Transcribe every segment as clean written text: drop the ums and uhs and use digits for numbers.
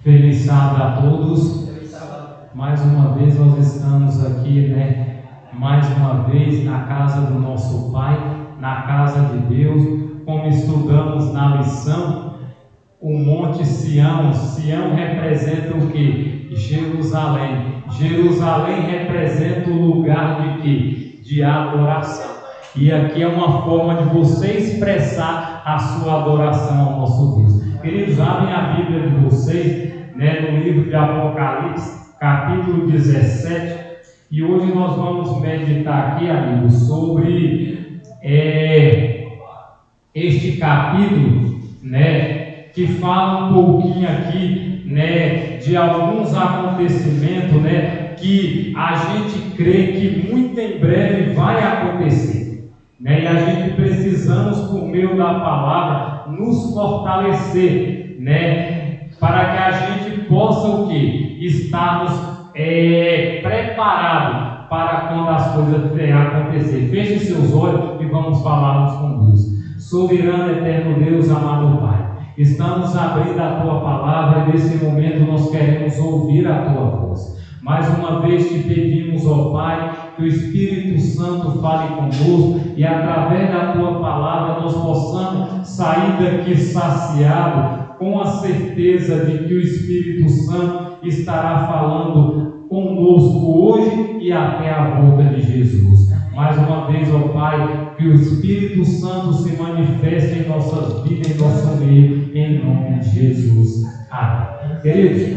Feliz sábado a todos. Mais uma vez nós estamos aqui, mais uma vez na casa do nosso Pai, na casa de Deus, como estudamos na lição, o Monte Sião. Sião representa o que? Jerusalém. Jerusalém representa o lugar de quê? De adoração. E aqui é uma forma de você expressar a sua adoração ao nosso Deus. Queridos, abrem a Bíblia de vocês, no livro de Apocalipse, capítulo 17, e hoje nós vamos meditar aqui, amigos, sobre este capítulo, que fala um pouquinho aqui, de alguns acontecimentos, que a gente crê que muito em breve vai acontecer, e a gente precisamos, por meio da palavra, nos fortalecer, para que a gente possa o quê? Estarmos preparados para quando as coisas acontecer. Feche seus olhos e vamos falarmos com Deus. Soberano, eterno Deus, amado Pai, estamos abrindo a Tua palavra e nesse momento nós queremos ouvir a Tua voz. Mais uma vez te pedimos, ó Pai, que o Espírito Santo fale conosco e através da Tua palavra nós possamos sair daqui saciados, com a certeza de que o Espírito Santo estará falando conosco hoje e até a volta de Jesus. Mais uma vez, ó Pai, que o Espírito Santo se manifeste em nossas vidas, em nosso meio, em nome de Jesus. Amém. Queridos,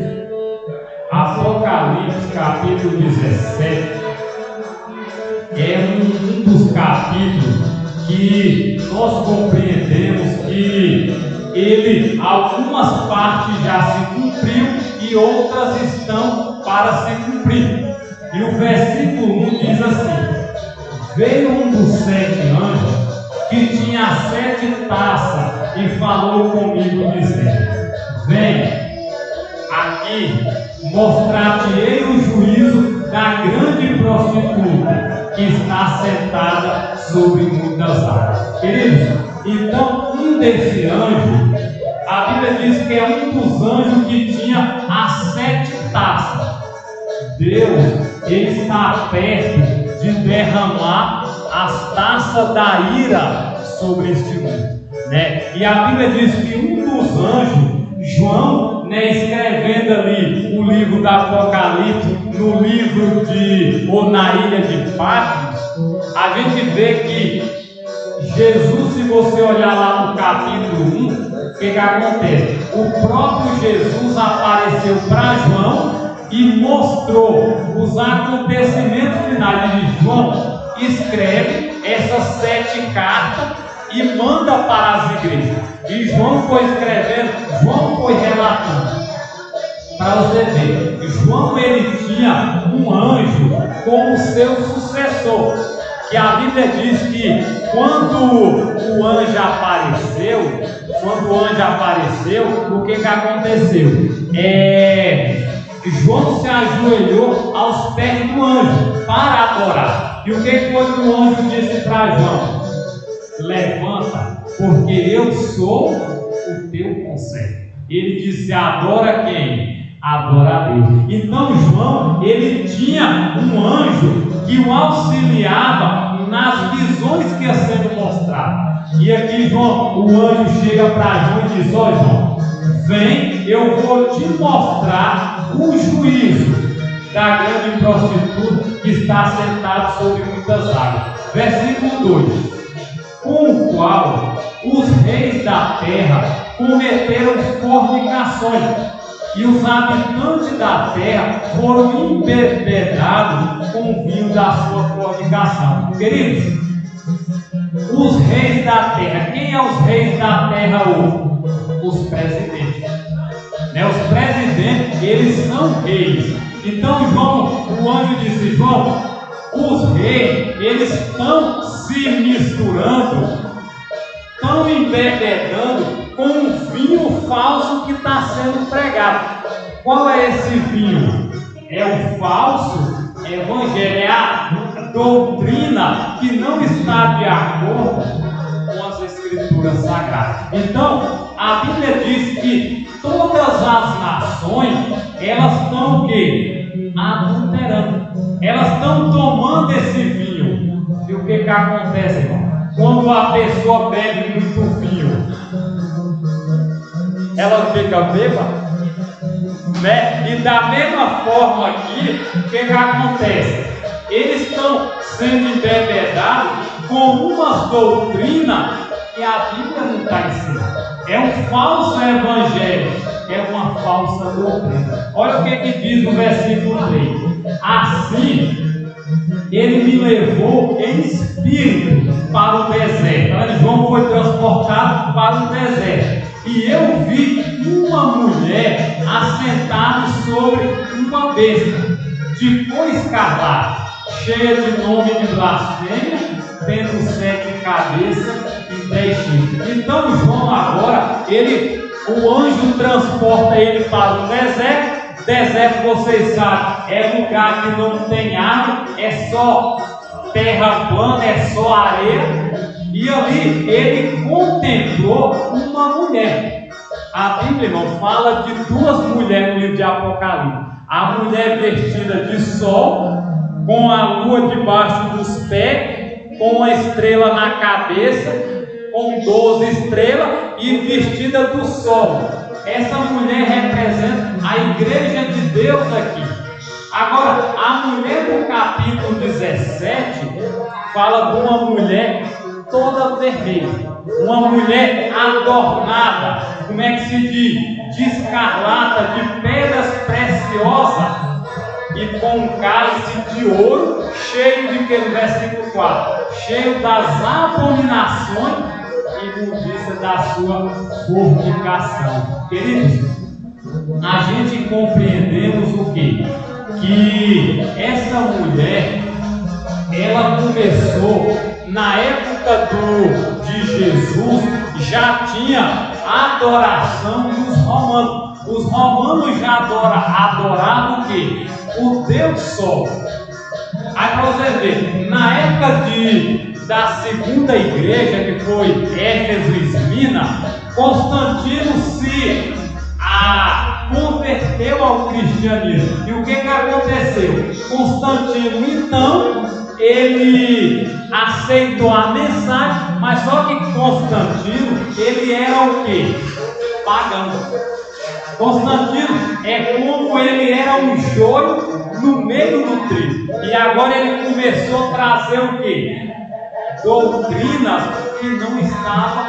Apocalipse capítulo 17 é um dos capítulos que nós compreendemos que algumas partes já se cumpriu e outras estão para se cumprir. E o versículo 1 diz assim: veio um dos 7 anjos que tinha 7 taças e falou comigo dizendo: vem aqui, mostrar-te-ei o juízo da grande prostituta que está sentada sobre muitas águas. Queridos, então um desse anjo, a Bíblia diz que é um dos anjos que tinha as 7 taças. Deus, Ele está perto de derramar as taças da ira sobre este mundo, E a Bíblia diz que um dos anjos, João, escrevendo ali o livro do Apocalipse, no livro ou na ilha de Patmos, a gente vê que Jesus, se você olhar lá no capítulo 1, o que acontece? O próprio Jesus apareceu para João e mostrou os acontecimentos finais de João. Escreve essas 7 cartas e manda para as igrejas. E João foi escrevendo, João foi relatando. Para você ver, João ele tinha um anjo como seu sucessor. Que a Bíblia diz que quando o anjo apareceu, o que aconteceu? João se ajoelhou aos pés do anjo para adorar. E o que foi que o anjo disse para João? Levanta, porque eu sou o teu conselho. Ele disse: adora quem? Adora a Deus. Então João, ele tinha um anjo que o auxiliava nas visões que ia sendo mostradas. E aqui João, o anjo chega para João e diz: ó João, vem, eu vou te mostrar o juízo da grande prostituta que está sentada sobre muitas águas. Versículo 2: com o qual os reis da terra cometeram fornicações, e os habitantes da terra foram embebedados com o vinho da sua fornicação. Queridos, os reis da terra, quem é os reis da terra hoje? Os presidentes. Os presidentes, eles são reis. Então João, o anjo disse: João, os reis, eles estão se misturando, estão embebedando com um vinho falso que está sendo pregado. Qual é esse vinho? É o falso evangelho, é a doutrina que não está de acordo com as Escrituras Sagradas. Então, a Bíblia diz que toda todas as nações, elas estão o quê? Adulterando. Elas estão tomando esse vinho. E o que acontece, irmão? Quando a pessoa bebe muito vinho, ela fica bêbada, né? E da mesma forma aqui, o que acontece? Eles estão sendo embebedados com uma doutrina que a Bíblia não está ensinando. É um falso evangelho, é uma falsa doutrina. Olha o que diz no versículo 3. Assim, ele me levou em espírito para o deserto. João foi transportado para o deserto. E eu vi uma mulher assentada sobre uma besta, de cor escarlate, cheia de nome de blasfêmia, tendo 7 cabeças e 10 chifres. Então João agora, o anjo transporta ele para o deserto. Deserto, vocês sabem, é lugar que não tem água, é só terra plana, é só areia. E ali ele contemplou uma mulher. A Bíblia, irmão, fala de 2 mulheres no livro de Apocalipse. A mulher vestida de sol, com a lua debaixo dos pés, com uma estrela na cabeça, com 12 estrelas e vestida do sol. Essa mulher representa a igreja de Deus aqui. Agora, a mulher do capítulo 17 fala de uma mulher toda vermelha, uma mulher adornada, como é que se diz? De escarlata, de pedras preciosas e com um cálice de ouro cheio de que? No versículo 4, cheio das abominações e imundícia da sua fornicação. Queridos, a gente compreendemos o quê? Que essa mulher, ela começou na época de Jesus, já tinha adoração dos romanos. Os romanos já adoravam o quê? O Deus Sol. Aí para você ver, na época da segunda igreja, que foi Éfeso e Esmina, Constantino se converteu ao cristianismo. E o que aconteceu? Constantino, então, ele aceitou a mensagem, mas só que Constantino, ele era o quê? Pagão. Constantino é como ele era um joio no meio do trigo. E agora ele começou a trazer o quê? Doutrinas que não estavam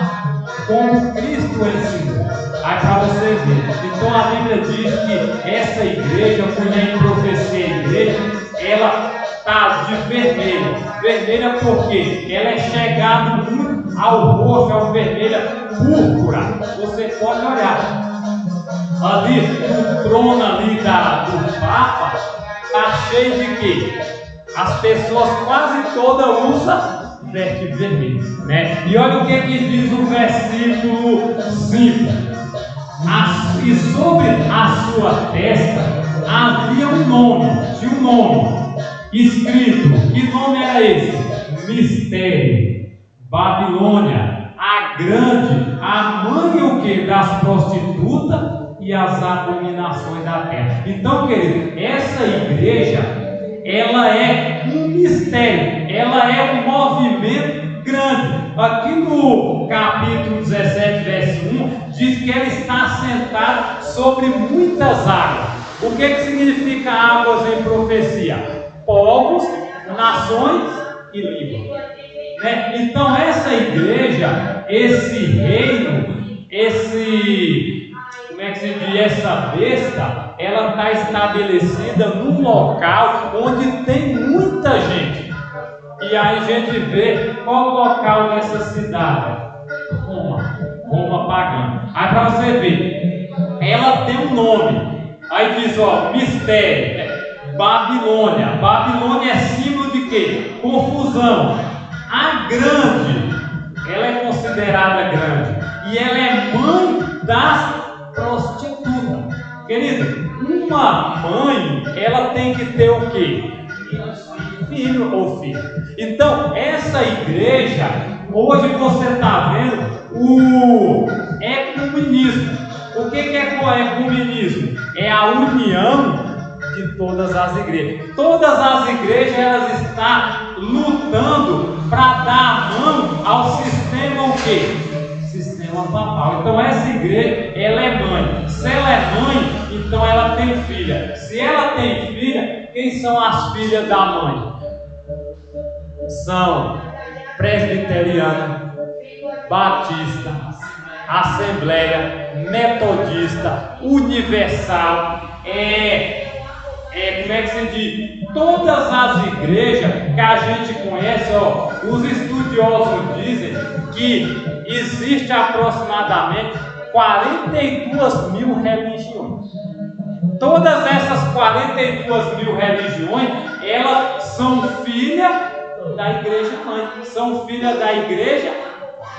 como Cristo ensinou. Aí para você ver. Então a Bíblia diz que essa igreja, quando é em profecia a igreja, ela está de vermelho. Vermelha porque ela é chegada muito ao roxo, ao vermelha púrpura. Você pode olhar. Ali, no trono ali do Papa, está cheio de quê? As pessoas quase todas usam veste vermelho, né? E olha o que diz o versículo 5. E sobre a sua testa havia um nome, tinha um nome escrito. Que nome era esse? Mistério, Babilônia, a grande, a mãe o que? Das prostitutas e as abominações da terra. Então, querido, essa igreja, ela é um mistério, ela é um movimento grande. Aqui no capítulo 17, verso 1, diz que ela está sentada sobre muitas águas. O que significa águas em profecia? Povos, nações e línguas, né? Então essa igreja, esse reino, essa besta, ela está estabelecida num local onde tem muita gente. E aí a gente vê qual o local dessa cidade? Roma pagã. Aí para você ver, ela tem um nome. Aí diz, mistério, Babilônia. Babilônia é símbolo de quê? Confusão. A grande, ela é considerada grande. E ela é mãe das prostitutas. Querido, uma mãe, ela tem que ter o quê? Filho ou filha. Então, essa igreja, hoje você está vendo o ecumenismo. O que é ecumenismo? É a união de todas as igrejas. Todas as igrejas elas estão lutando para dar a mão ao sistema o quê? Sistema papal. Então essa igreja, ela é mãe. Se ela é mãe, então ela tem filha. Se ela tem filha, quem são as filhas da mãe? São presbiteriana, batista, assembleia, metodista, universal, como é que se diz? Todas as igrejas que a gente conhece, os estudiosos dizem que existe aproximadamente 42 mil religiões. Todas essas 42 mil religiões, elas são filhas da igreja mãe, são filhas da igreja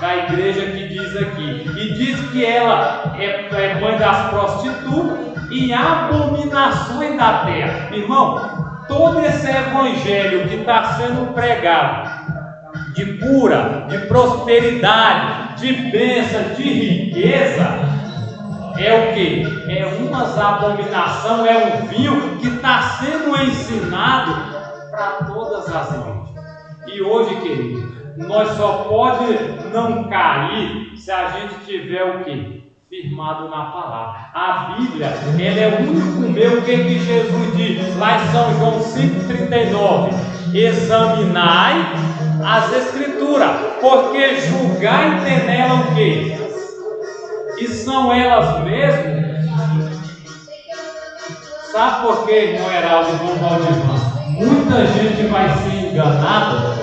que diz aqui, e diz que ela é mãe das prostitutas e abominações da terra. Irmão, todo esse evangelho que está sendo pregado, de cura, de prosperidade, de bênção, de riqueza, é o que? É umas abominação, é um vinho que está sendo ensinado para todas as igrejas. E hoje, querido, nós só pode não cair se a gente tiver o que? Firmado na palavra. A Bíblia, ela é o único meio. O que Jesus diz lá em São João 5,39? Examinai as Escrituras, porque julgai e ter nela o que? E são elas mesmas. Sabe por que, irmão Heraldo e irmão Valdivan? Muita gente vai ser enganada,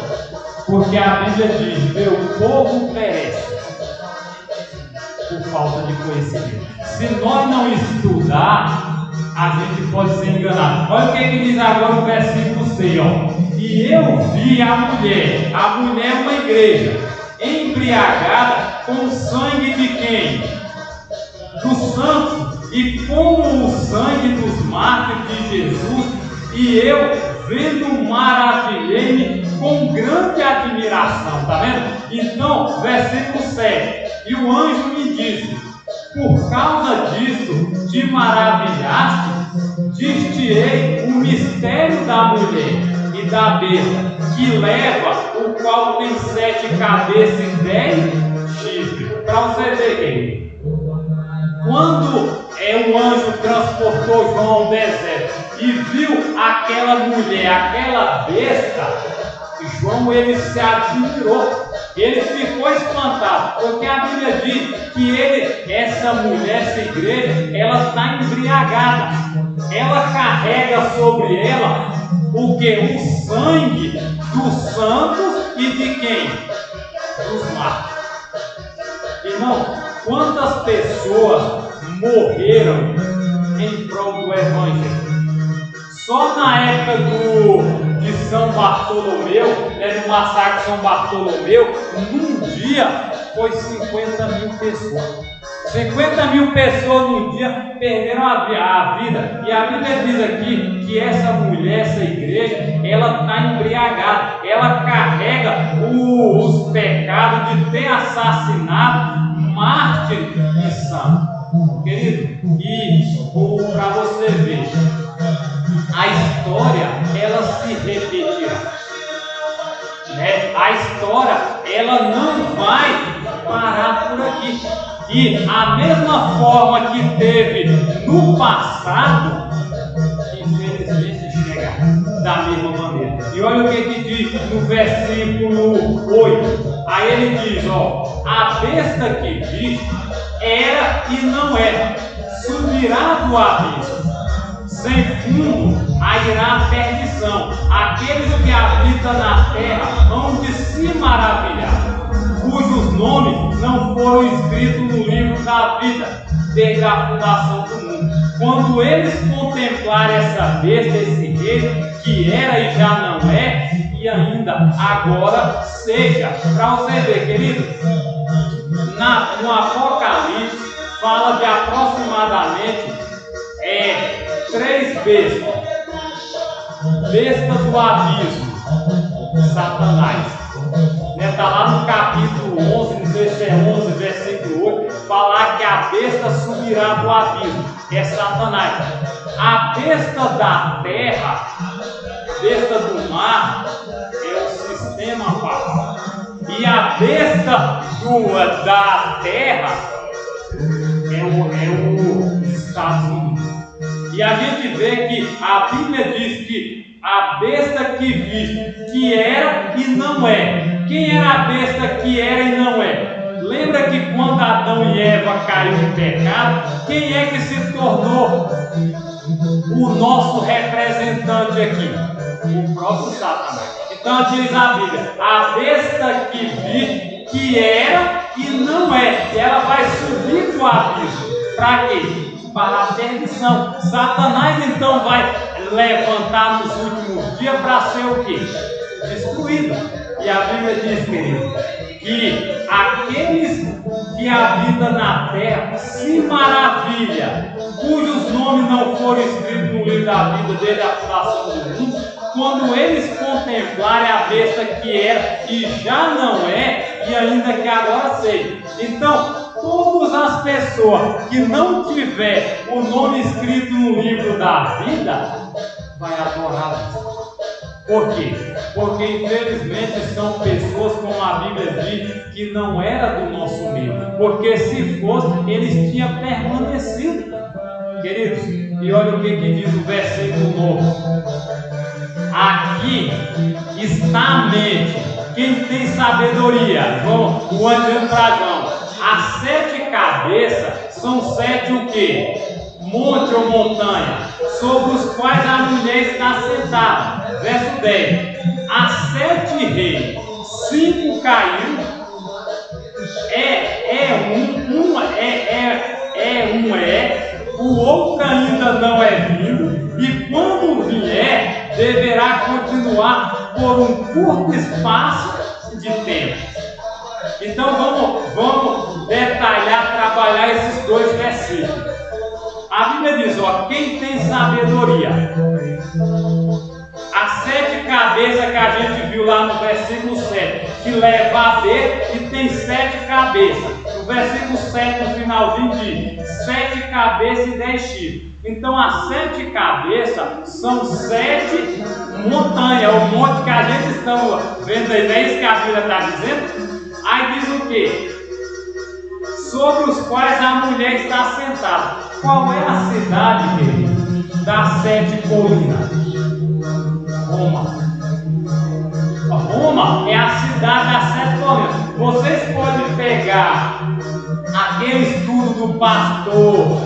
porque a Bíblia diz: meu povo perece por falta de conhecimento. Se nós não estudar, a gente pode ser enganado. Olha o que diz agora o versículo 6, E eu vi a mulher é uma igreja, embriagada com o sangue de quem? Dos santos, e com o sangue dos mártires de Jesus, e eu, vendo, maravilhei-me com grande admiração. Está vendo? Então, versículo 7. E o anjo me disse: por causa disso te maravilhaste, dir-te-ei o mistério da mulher e da besta, que leva, o qual tem 7 cabeças e 10 chifres. Para você ver, querido, quando o anjo transportou João ao deserto e viu aquela mulher, aquela besta, João, ele se admirou, ele ficou espantado, porque a Bíblia diz que essa mulher, essa igreja, ela está embriagada, ela carrega sobre ela o que? O sangue dos santos e de quem? Dos mártires. Irmão, quantas pessoas morreram em prol do Evangelho? Só na época de São Bartolomeu, no massacre de São Bartolomeu, num dia foi 50 mil pessoas. 50 mil pessoas num dia perderam a vida. E a Bíblia diz aqui que essa mulher, essa igreja, ela está embriagada. Ela carrega os pecados de ter assassinado mártires e santos. Querido, e para você ver, a história, ela se repetirá. A história, ela não vai parar por aqui. E a mesma forma que teve no passado, infelizmente chega da mesma maneira. E olha o que diz no versículo 8. Aí ele diz, a besta que viste era e não é, subirá do abismo, sem fundo irá a perdição. Aqueles que habitam na terra hão de se maravilhar, cujos nomes não foram escritos no livro da vida desde a fundação do mundo. Quando eles contemplarem essa besta, esse rei, que era e já não é, e ainda agora seja. Para você ver, querido, no Apocalipse fala de aproximadamente 3 bestas. Besta do abismo, Satanás. Está lá no capítulo 11, não sei se é 11, versículo 8, falar que a a besta subirá do abismo. É Satanás. A besta da terra, a besta do mar, é o sistema papal. E a besta da terra é o Estados Unidos. E a gente vê que a Bíblia diz que a besta que vi, que era e não é. Quem era a besta que era e não é? Lembra que quando Adão e Eva caíram em pecado, quem é que se tornou o nosso representante aqui? O próprio Satanás. Então diz a Bíblia, a besta que vi, que era e não é. E ela vai subir do abismo. Para quê? Para a perdição. Satanás então vai levantar nos últimos dias para ser o quê? Destruído. E a Bíblia diz, querido, que aqueles que habitam na terra se maravilham, cujos nomes não foram escritos no livro da vida desde a fundação do mundo, quando eles contemplarem a besta que era e já não é, e ainda que agora seja. Então, todas as pessoas que não tiver o nome escrito no livro da vida, vai adorar Deus. Por quê? Porque infelizmente são pessoas, como a Bíblia diz, que não era do nosso meio. Porque se fosse, eles tinham permanecido. Queridos, e olha o que diz o versículo 9. Aqui está a mente. Quem tem sabedoria? O André Trajão. As 7 cabeças são 7 o quê? Monte ou montanha, sobre os quais a mulher está sentada. Verso 10. As 7 reis, 5 caíram, o outro ainda não é vindo, e quando vier, deverá continuar por um curto espaço de tempo. Então vamos detalhar, trabalhar esses 2 versículos. A Bíblia diz, quem tem sabedoria, as 7 cabeças que a gente viu lá no versículo 7, que leva a ver e tem 7 cabeças. No versículo 7, no finalzinho, diz 7 cabeças e 10 chifres. Então as 7 cabeças são 7 montanhas, o monte que a gente está vendo aí, não é isso que a Bíblia está dizendo? Aí diz o quê? Sobre os quais a mulher está sentada. Qual é a cidade, querido, das 7 colinas? Roma. Roma é a cidade das 7 colinas. Vocês podem pegar aquele estudo do pastor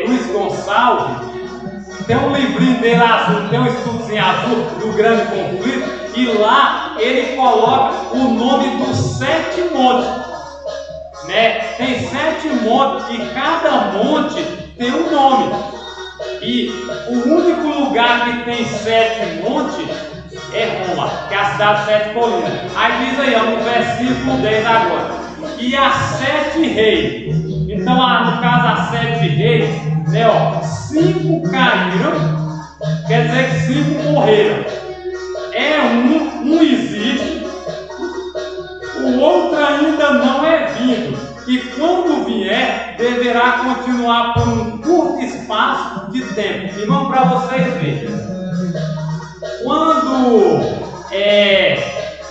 Luiz Gonçalves. Tem um livrinho dele azul, tem um estudozinho azul do grande conflito. E lá ele coloca o nome dos 7 montes, né? Tem 7 montes e cada monte tem um nome. E o único lugar que tem 7 montes é Roma, que é a cidade de 7 colinas. Aí diz aí, no versículo 10 agora. E as 7 reis. Então, no caso, as 7 reis, né? 5 caíram, quer dizer que 5 morreram. Um existe, o outro ainda não é vindo, e quando vier, deverá continuar por um curto espaço de tempo. E vamos para vocês verem.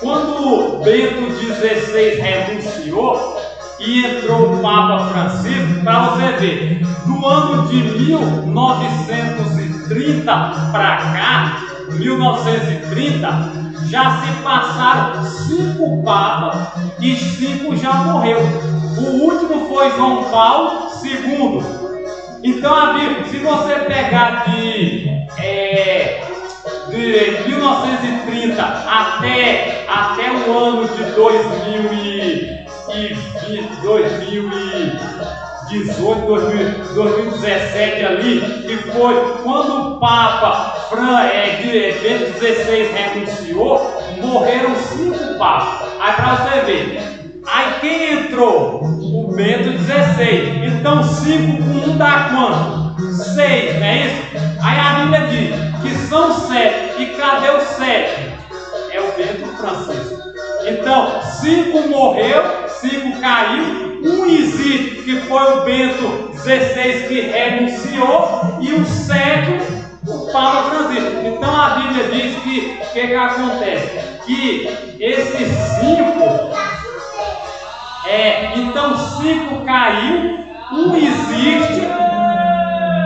Quando Bento XVI renunciou e entrou o Papa Francisco, para você ver, do ano de 1930 para cá, 1930, já se passaram 5 papas e 5 já morreu. O último foi João Paulo II. Então, a Bíblia, se você pegar de 1930 até o ano de 2017 ali, que foi quando o Papa Bento XVI renunciou, morreram 5 papas. Aí para você ver, aí quem entrou? O Bento XVI. Então 5 com 1 dá quanto? 6, não é isso? Aí a Bíblia diz que são 7. E cadê o 7? É o Bento Francisco. Então 5 morreu, 5 caiu Um existe, que foi o Bento XVI que renunciou, e o sétimo, o Papa Francisco. Então a Bíblia diz que o que acontece? Que esses 5, então 5 caiu, um existe,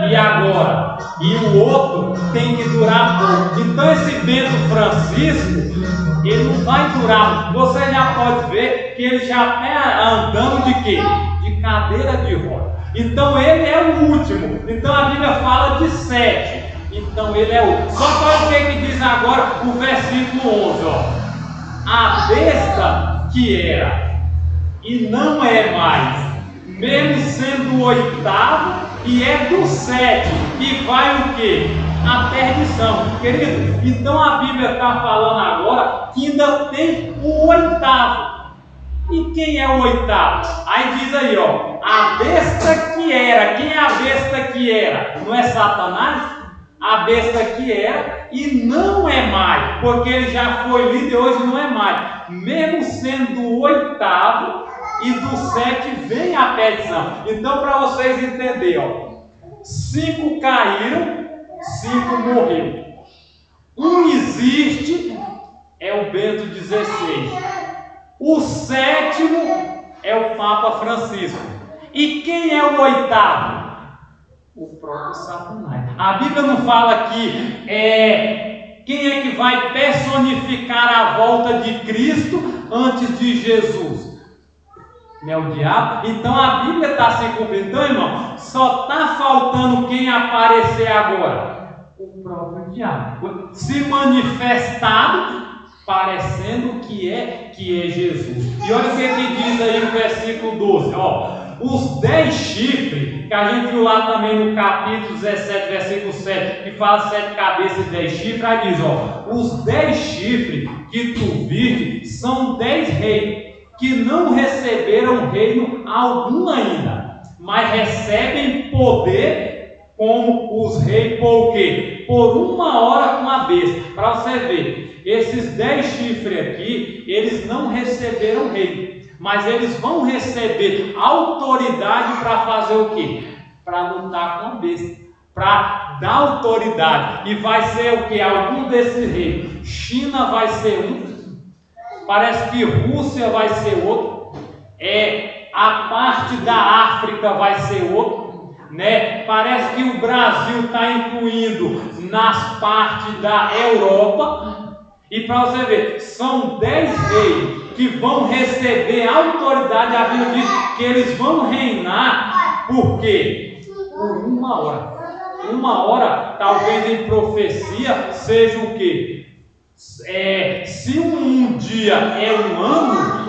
e agora? E o outro tem que durar pouco. Então esse Bento Francisco, ele não vai durar. Você já pode ver que ele já está andando de quê? De cadeira de roda. Então ele é o último. Então a Bíblia fala de 7. Então ele é o último. Só que olha o que diz agora o versículo 11. Ó. A besta que era e não é mais, mesmo sendo o 8º, e é do 7, e vai o quê? A perdição. Querido, então a Bíblia está falando agora que ainda tem o 8º. E quem é o 8º? Aí diz aí, ó, a besta que era. Quem é a besta que era? Não é Satanás? A besta que era e não é mais, porque ele já foi líder e hoje não é mais. Mesmo sendo o 8º, e do 7 vem a perdição. Então, para vocês entenderem, ó, 5 caíram, 5 morreram. Um existe, é o Bento XVI. O 7º é o Papa Francisco. E quem é o 8º? O próprio Satanás. A Bíblia não fala que quem é que vai personificar a volta de Cristo antes de Jesus? Não é o diabo? Então a Bíblia está se cumprindo. Então, irmão, só está faltando quem aparecer agora? O próprio diabo. Se manifestado, parecendo que é Jesus. E olha o que diz aí no versículo 12. Ó, os 10 chifres, que a gente viu lá também no capítulo 17, versículo 7, que fala 7 cabeças e 10 chifres, aí diz, ó, os 10 chifres que tu viste são 10 reis, que não receberam reino algum ainda, mas recebem poder como os reis por quê? Por 1 hora com a besta. Para você ver, esses 10 chifres aqui, eles não receberam reino, mas eles vão receber autoridade para fazer o quê? Para lutar com a besta, para dar autoridade. E vai ser o quê? Algum desses reis. China vai ser um. Parece que Rússia vai ser outro, a parte da África vai ser outro, né? Parece que o Brasil está incluindo nas partes da Europa, e para você ver, são 10 reis que vão receber autoridade. A Bíblia diz que eles vão reinar, por quê? Por 1 hora. 1 hora, talvez em profecia, seja o quê? Se um dia é um ano,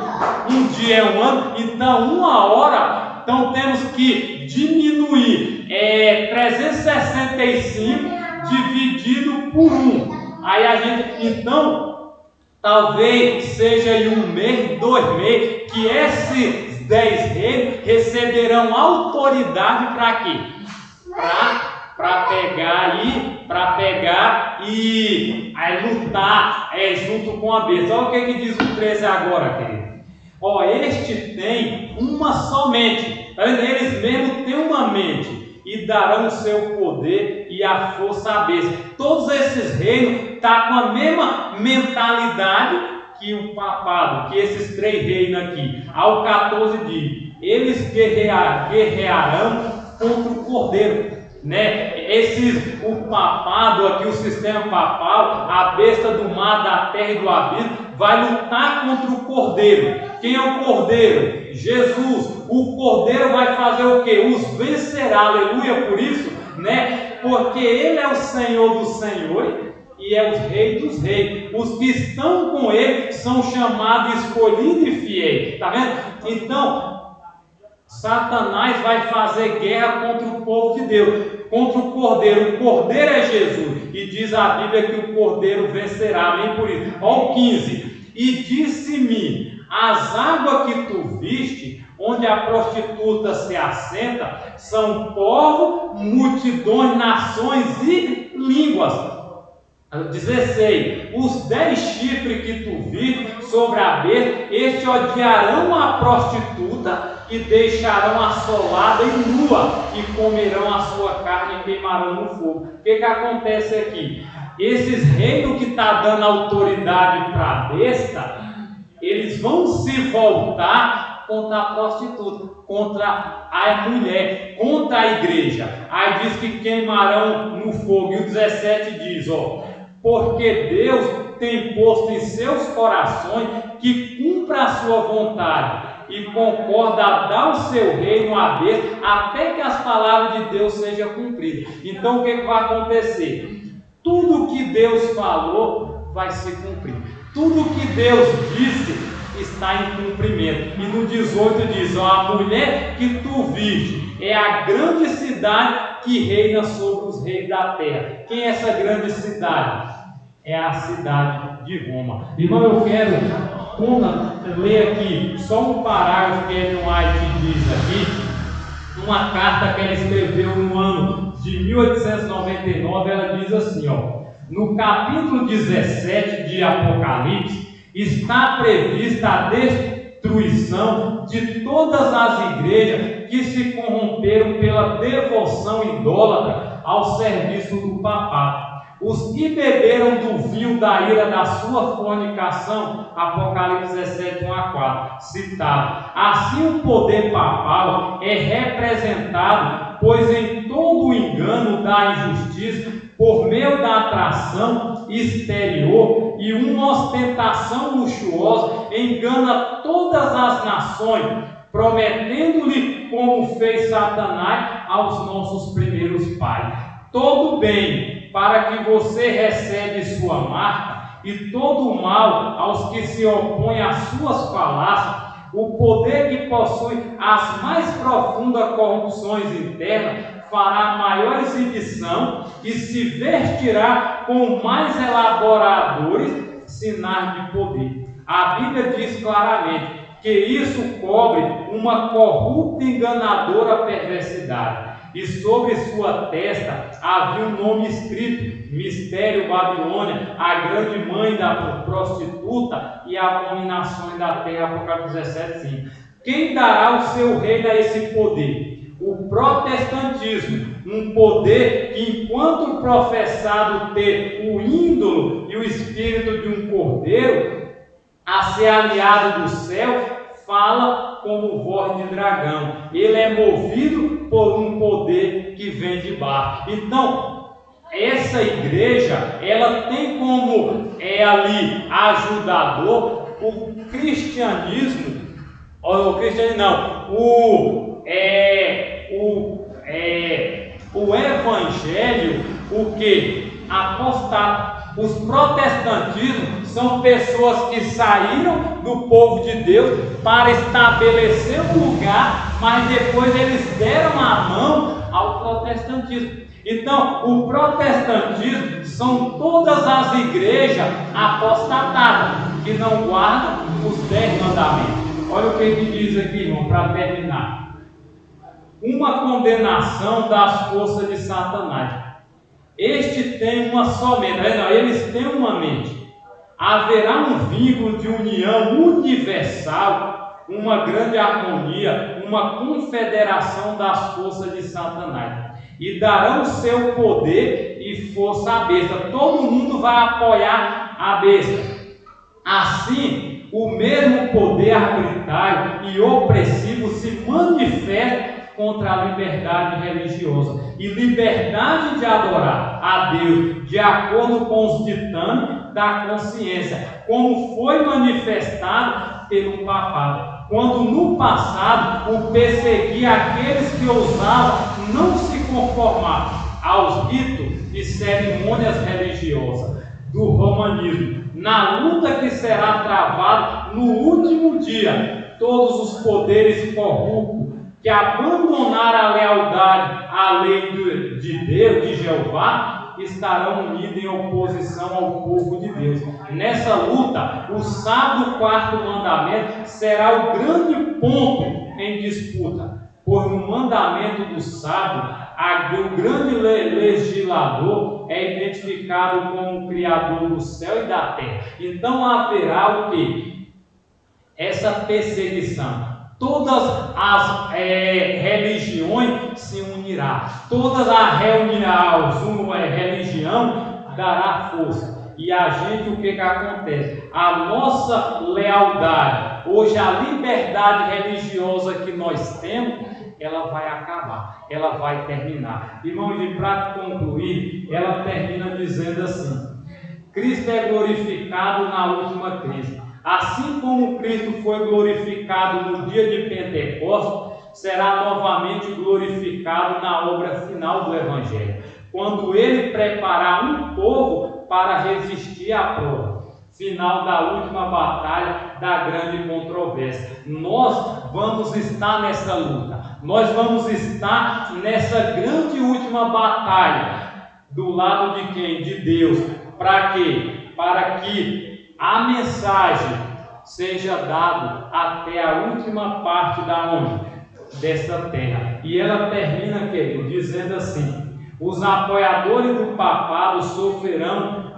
então 1 hora, então temos que diminuir 365 dividido por 1. Aí a gente, então, talvez seja em 1 mês, 2 meses, que esses 10 reis receberão autoridade para quê? Para pegar e lutar junto com a besta. Olha o que diz o 13 agora, querido. Ó, este tem uma somente. Eles mesmos têm uma mente e darão o seu poder e a força à besta. Todos esses reinos estão com a mesma mentalidade que o papado, que esses 3 reinos aqui. Ao 14 diz, eles guerrearão contra o cordeiro. Né? O papado aqui, o sistema papal, a besta do mar, da terra e do abismo, vai lutar contra o cordeiro. Quem é o cordeiro? Jesus. O cordeiro vai fazer o quê? Os vencerá, aleluia, por isso, né? Porque ele é o Senhor dos senhores e é o Rei dos reis. Os que estão com ele são chamados, escolhidos e fiéis. Está vendo? Então, Satanás vai fazer guerra contra o povo de Deus, contra o cordeiro. O cordeiro é Jesus, e diz a Bíblia que o cordeiro vencerá. Amém por isso. Olha o 15. E disse-me, as águas que tu viste, onde a prostituta se assenta, são povos, multidões, nações e línguas. 16. Os 10 chifres que tu viste sobre a besta, estes odiarão a prostituta e deixarão assolada e nua, e comerão a sua carne e queimarão no fogo. O que acontece aqui? Esses reinos que está dando autoridade para a besta, eles vão se voltar contra a prostituta, contra a mulher, contra a igreja. Aí diz que queimarão no fogo. E o 17 diz, porque Deus tem posto em seus corações que cumpra a sua vontade e concorda a dar o seu reino a Deus até que as palavras de Deus sejam cumpridas. Então o que vai acontecer? Tudo que Deus falou vai se cumprir. Tudo que Deus disse está em cumprimento. E no 18 diz, a mulher que tu viste é a grande cidade que reina sobre os reis da terra. Quem é essa grande cidade? É a cidade de Roma. Irmão, eu quero ler aqui só um parágrafo que Ellen White diz aqui, uma carta que ela escreveu no ano de 1899. Ela diz assim, no capítulo 17 de Apocalipse, está prevista a destruição de todas as igrejas que se corromperam pela devoção idólatra ao serviço do papado. Os que beberam do vinho da ira da sua fornicação, Apocalipse 17, 1 a 4, citado. Assim o poder papal é representado, pois em todo o engano da injustiça, por meio da atração exterior e uma ostentação luxuosa, engana todas as nações, prometendo-lhe, como fez Satanás aos nossos primeiros pais, todo bem para que você recebe sua marca, e todo o mal aos que se opõem às suas falácias, o poder que possui as mais profundas corrupções internas, fará maior exibição e se vestirá com mais elaboradores sinais de poder. A Bíblia diz claramente que isso cobre uma corrupta e enganadora perversidade. E sobre sua testa havia um nome escrito: Mistério Babilônia, a grande mãe da prostituta e abominações da terra. Apocalipse 17, 5. Quem dará o seu reino a esse poder? O protestantismo, um poder que, enquanto professado ter o índolo e o espírito de um cordeiro, a ser aliado do céu, fala como voz de dragão. Ele é movido por um poder que vem de baixo. Então, essa igreja, ela tem como ali ajudador o cristianismo, o evangelho, o que? Apostato. Os protestantismos são pessoas que saíram do povo de Deus para estabelecer um lugar, mas depois eles deram a mão ao protestantismo. Então, o protestantismo são todas as igrejas apostatadas que não guardam os 10 mandamentos. Olha o que ele diz aqui, irmão, para terminar. Uma condenação das forças de Satanás. Este tem uma só mente, eles têm uma mente. Haverá um vínculo de união universal, uma grande harmonia, uma confederação das forças de Satanás. E darão seu poder e força à besta. Todo mundo vai apoiar a besta. Assim, o mesmo poder arbitrário e opressivo se manifesta contra a liberdade religiosa e liberdade de adorar a Deus de acordo com os ditames da consciência, como foi manifestado pelo papado, quando no passado o perseguia aqueles que ousavam não se conformar aos ritos e cerimônias religiosas do romanismo, na luta que será travada no último dia. Todos os poderes corruptos que abandonaram a lealdade à lei de Deus, de Jeová, estarão unidos em oposição ao povo de Deus. Nessa luta, o sábado quarto mandamento será o grande ponto em disputa, pois no mandamento do sábado, o grande legislador é identificado como o Criador do céu e da terra. Então haverá o quê? Essa perseguição. Todas as religiões se unirão. Toda a religião dará força. E a gente, o que acontece? A nossa lealdade, hoje a liberdade religiosa que nós temos, ela vai acabar, ela vai terminar. Irmão, e para concluir, ela termina dizendo assim: Cristo é glorificado na última crise. Assim como Cristo foi glorificado no dia de Pentecostes, será novamente glorificado na obra final do Evangelho, quando Ele preparar um povo para resistir à prova final da última batalha da grande controvérsia. Nós vamos estar nessa luta, nós vamos estar nessa grande última batalha, do lado de quem? De Deus. Para quê? Para que a mensagem seja dada até a última parte da onde? Dessa terra. E ela termina, querido, dizendo assim: os apoiadores do papado sofrerão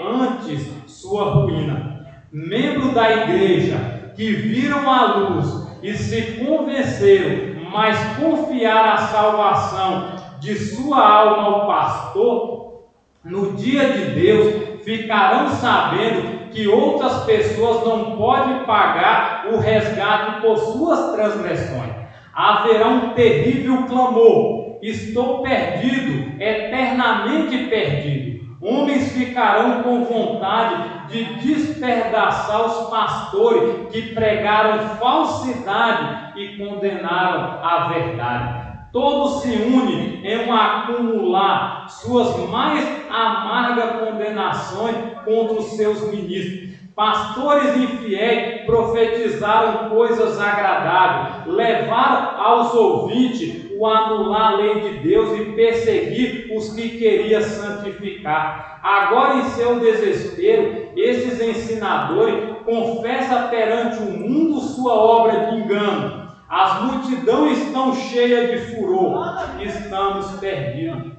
antes sua ruína. Membros da igreja que viram a luz e se convenceram, mas confiaram a salvação de sua alma ao pastor, no dia de Deus ficarão sabendo que outras pessoas não podem pagar o resgate por suas transgressões. Haverá um terrível clamor: estou perdido, eternamente perdido. Homens ficarão com vontade de despedaçar os pastores que pregaram falsidade e condenaram a verdade. Todos se unem em acumular suas mais amargas condenações contra os seus ministros. Pastores infiéis profetizaram coisas agradáveis, levaram aos ouvintes o anular a lei de Deus e perseguir os que queria santificar. Agora, em seu desespero, esses ensinadores confessam perante o mundo sua obra de engano. As multidões estão cheias de furor, estamos perdidos.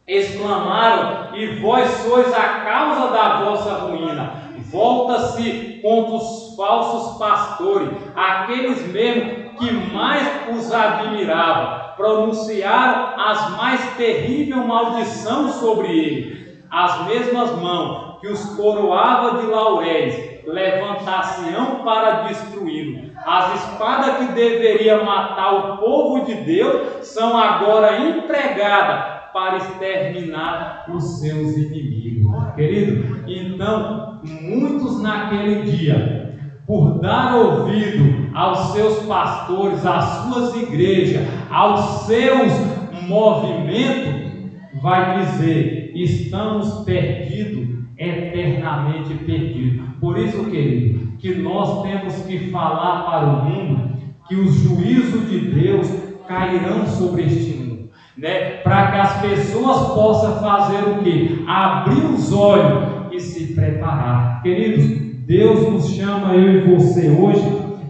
Exclamaram: e vós sois a causa da vossa ruína. Volta-se contra os falsos pastores, aqueles mesmos que mais os admiravam. Pronunciaram as mais terríveis maldições sobre ele. As mesmas mãos que os coroava de lauréis levantar-se-ão para destruí-lo. As espadas que deveriam matar o povo de Deus são agora empregadas para exterminar os seus inimigos. Querido, então, muitos naquele dia, por dar ouvido aos seus pastores, às suas igrejas, aos seus movimentos, vai dizer: estamos perdidos, eternamente perdidos. Por isso, querido, que nós temos que falar para o mundo que os juízos de Deus cairão sobre este mundo, para que as pessoas possam fazer o quê? Abrir os olhos e se preparar. Queridos, Deus nos chama, eu e você, hoje,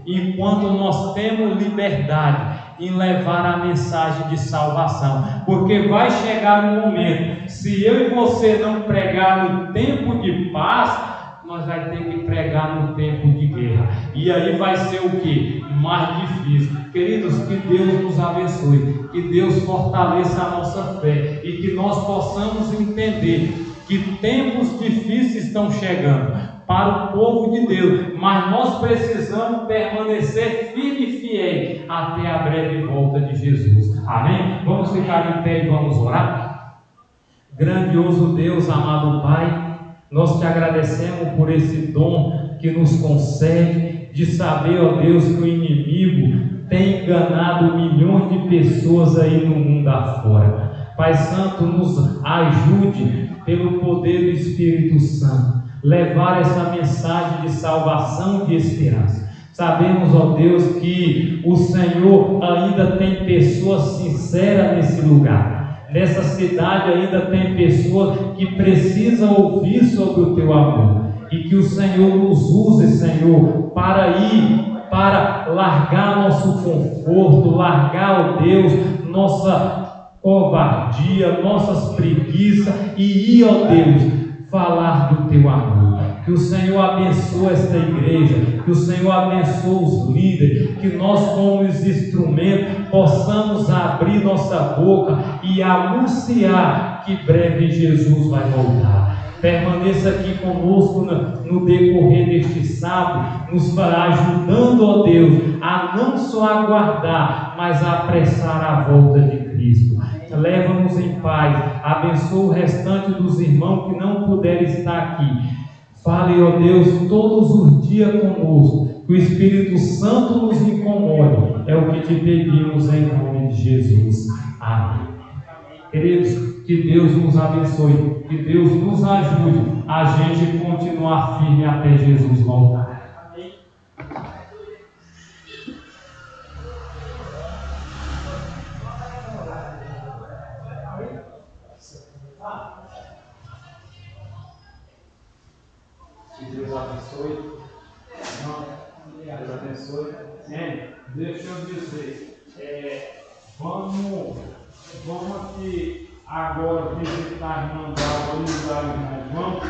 enquanto nós temos liberdade em levar a mensagem de salvação, porque vai chegar um momento, se eu e você não pregar no tempo de paz, nós vamos ter que pregar no tempo de guerra, e aí vai ser o que? Mais difícil. Queridos, que Deus nos abençoe, que Deus fortaleça a nossa fé, e que nós possamos entender que tempos difíceis estão chegando para o povo de Deus, mas nós precisamos permanecer firme e fiel até a breve volta de Jesus. Amém? Vamos ficar em pé e vamos orar. Grandioso Deus, amado Pai, nós te agradecemos por esse dom que nos concede de saber, ó Deus, que o inimigo tem enganado milhões de pessoas aí no mundo afora. Pai Santo, nos ajude pelo poder do Espírito Santo, levar essa mensagem de salvação e de esperança. Sabemos, ó Deus, que o Senhor ainda tem pessoas sinceras nesse lugar. Nessa cidade ainda tem pessoas que precisam ouvir sobre o Teu amor. E que o Senhor nos use, Senhor, para largar nosso conforto, largar, ó Deus, nossa covardia, nossas preguiças e ir, ó Deus, falar do teu amor. Que o Senhor abençoe esta igreja, que o Senhor abençoe os líderes, que nós, como os instrumentos, possamos abrir nossa boca e anunciar que breve Jesus vai voltar. Permaneça aqui conosco no decorrer deste sábado, nos ajudando, ó Deus, a não só aguardar, mas a apressar a volta de Cristo. Leva-nos em paz, abençoa o restante dos irmãos que não puderem estar aqui. Fale, ó Deus, todos os dias conosco, que o Espírito Santo nos incomode. É o que te pedimos em nome de Jesus. Amém. Queridos, que Deus nos abençoe, que Deus nos ajude a gente continuar firme até Jesus voltar. Amém. Que Deus abençoe. Não, Deus abençoe. Deixa eu dizer, vamos aqui agora visitar a irmã Dalva. Vamos.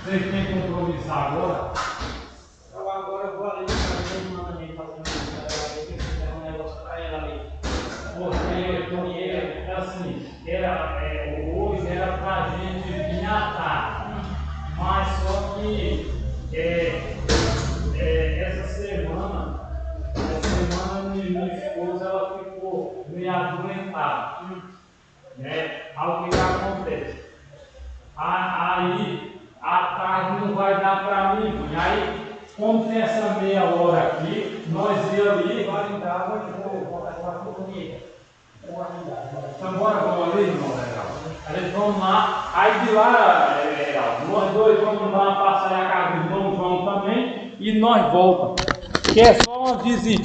Vocês têm compromisso agora? Agora eu vou ali para a irmã também fazer um negócio para ela ali. Porque assim, hoje era para a gente vir à tarde, mas só que essa semana minha esposa ela ficou meio adoentada, né? Algo que acontece. Aí à tarde não vai dar para mim. Aí, como tem essa meia hora aqui, nós ia ali. Vai em casa e vou voltar com a companhia. Então vamos ali, irmão. Eles vão lá. Aí de lá, nós dois vamos dar uma passada na casa do irmão João também. E nós voltamos. Que é só uma visita.